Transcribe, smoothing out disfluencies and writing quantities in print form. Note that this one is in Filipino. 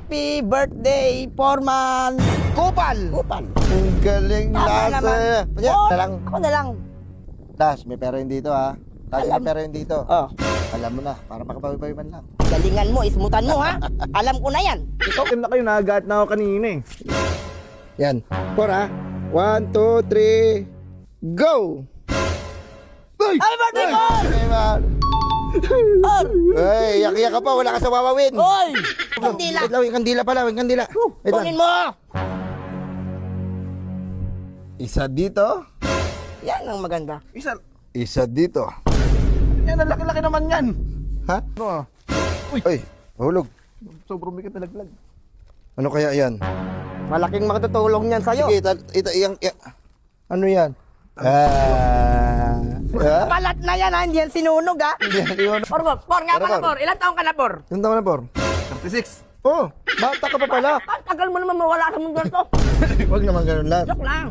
Happy birthday, Foreman Kupal! Kupal. Ang galing Tama lasa. naman. Pwede, Oh, na lang. ako na lang. Das, may pera yun dito ha. Tas, may Alam. pera yun dito. Oh, Alam mo na, para makabawi-bawi man lang. galingan mo, ismutan mo ha. Alam ko na yan. Ikaw, na kayo, nagagat na ako kanina eh. Yan. 4 ha. 1, 2, 3, go! Uy! Happy birthday, Por! Ay, man. Por! Ay, yak-yak ka pa, wala ka sa wawawin. Oy! Kandila! Wait lang, yung kandila pala, yung kandila. Wait lang. Kunin mo! Isa dito. Yan ang maganda. Isa dito. Yan, ang laki-laki naman yan. Ha? Ano ah? Ay, mahulog. Sobrang bigat na laglag. Ano kaya yan? Malaking makatutulong yan sa'yo. Sige, ano yan? Ah. Palat na yan ha, hindi yan sinunog ha. Por, nga Por, pala, Por. Por. Ilan taong ka na, Por? Yung tama na, Por? 36. Oh, bata ka pa pala. Ang tagal mo naman mawala sa mundo to. Huwag naman ganun lang. Joke lang.